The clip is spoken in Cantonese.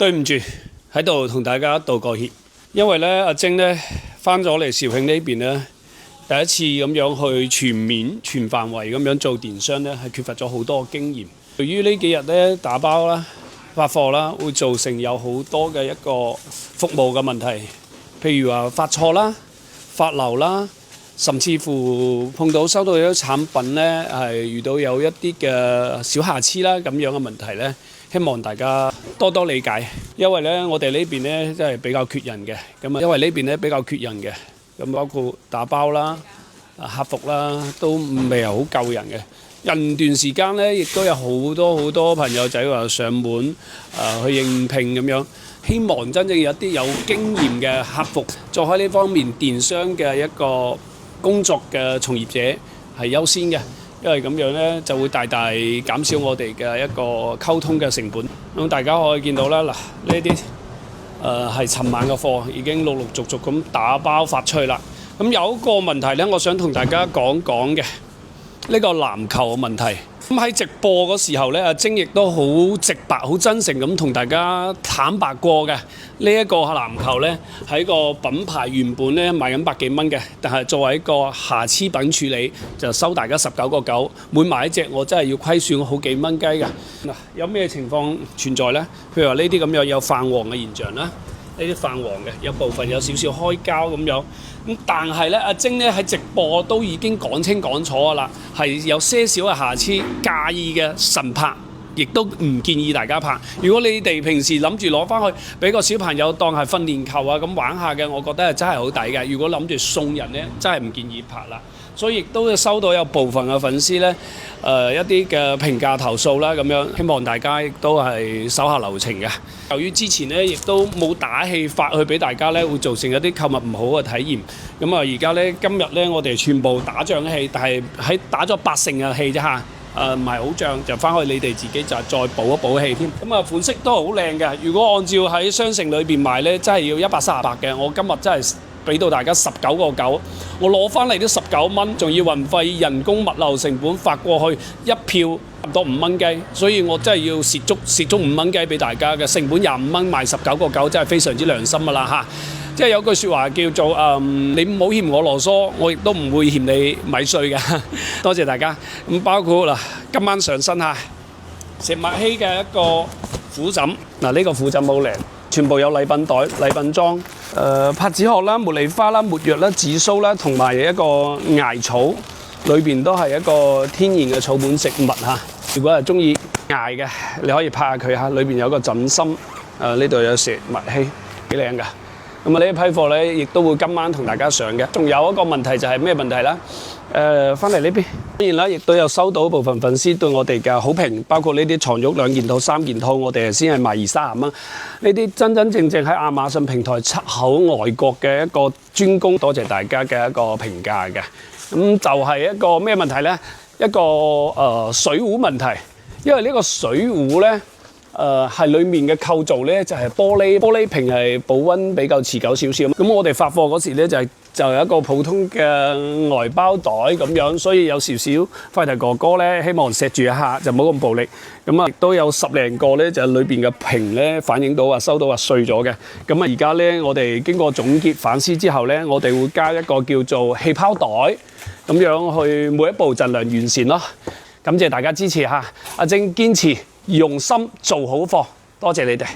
對唔住，喺度同大家道個歉，因為咧阿晶咧翻咗嚟肇慶呢邊咧，第一次咁樣去全面、全範圍咁樣做電商咧，係缺乏咗好多經驗。對於呢幾日咧打包啦、發貨啦，會造成有好多嘅一個服務嘅問題，譬如話發錯啦、發流啦，甚至乎碰到收到有啲產品咧係遇到有一啲嘅小瑕疵啦咁樣嘅問題咧。希望大家多多理解，因為咧我哋呢邊咧真係比較缺人嘅，咁啊因為呢邊咧比較缺人嘅，咁包括打包啦、客服啦，都未係好夠人嘅。近段時間咧，亦都有好多朋友仔話上門去應聘咁樣，希望真正有一啲有經驗嘅客服做開呢方面電商嘅一個工作嘅從業者係優先嘅。因為咁樣咧，就會大大減少我哋嘅一個溝通嘅成本。咁大家可以見到啦，嗱呢啲係尋晚嘅貨，已經陸陸續續咁打包發出去啦。咁有一個問題咧，我想同大家講講嘅呢個籃球嘅問題。咁喺直播嗰時候咧，阿晶亦都好直白、好真誠咁同大家坦白過嘅。呢一個籃球咧，喺個品牌原本咧賣緊百幾蚊嘅，但係作為一個瑕疵品處理，就收大家19.9，每買一隻我真係要虧損好幾蚊雞㗎。嗱，有咩情況存在咧？譬如話呢啲咁樣有泛黃嘅現象啦，呢啲泛黃嘅有部分有少少開膠咁樣。咁但係咧，阿晶咧喺直播都已經講清講楚㗎啦，係有些少嘅瑕疵，介意嘅慎拍，亦都唔建議大家拍。如果你哋平時諗住攞翻去俾個小朋友當係訓練球啊咁玩下嘅，我覺得係真係好抵嘅。如果諗住送人咧，真係唔建議拍啦。所以亦都收到有部分嘅粉絲咧，一啲嘅評價投訴啦咁樣，希望大家亦都係手下留情嘅。由於之前咧亦都冇打氣發去俾大家咧，會造成一啲購物唔好嘅體驗。咁啊，而家咧今日咧，我哋全部打仗氣，但係喺打咗80%嘅氣啫嚇。唔係好漲，就翻去你哋自己就再補一補氣添。咁啊，款式都好靚嘅。如果按照喺商城裏邊賣咧，真係要138嘅。我今日真係俾到大家19.9，我攞翻嚟都19蚊，仲要運費、人工、物流成本發過去一票差唔多5蚊雞，所以我真係要蝕足5蚊雞俾大家嘅成本25蚊賣19.9，真係非常之良心㗎啦嚇。即係有句説話叫做你唔好嫌我囉嗦，我亦都唔會嫌你米碎嘅。多謝大家。咁包括嗱，今晚上身嚇石墨烯嘅一個虎枕，嗱呢個虎枕好靚，全部有禮品袋、禮品裝，柏子殼啦、茉莉花啦、沒藥啦、紫蘇啦，同埋一個艾草，裏邊都係一個天然嘅草本植物嚇。如果係中意艾嘅，你可以拍下佢嚇，裏邊有個枕芯，呢度有石墨烯，幾靚㗎。咁啊呢一批貨咧，亦都會今晚同大家上嘅。仲有一個問題就係咩問題啦？翻嚟呢邊，當然啦，亦都有收到部分粉絲對我哋嘅好評，包括呢啲床褥2件套、3件套，我哋先係賣20-30蚊。呢啲真真正正喺亞馬遜平台出口外國嘅一個專攻，多謝大家嘅一個評價嘅。咁就係一個咩問題咧？一個水壺問題，因為呢個水壺咧。係裡面嘅構造咧就係玻璃瓶，係保溫比較持久少少。咁我哋發貨嗰時咧就有一個普通嘅外包袋咁樣，所以有少少快遞哥哥咧希望錫住一下就冇咁暴力。咁啊亦都有10零個咧就裏邊嘅瓶咧反映到話收到話碎咗嘅。咁啊而家咧我哋經過總結反思之後咧，我哋會加一個叫做氣泡袋，咁樣去每一步盡量完善咯。感謝大家支持嚇，阿晶堅持用心做好貨，多謝你哋。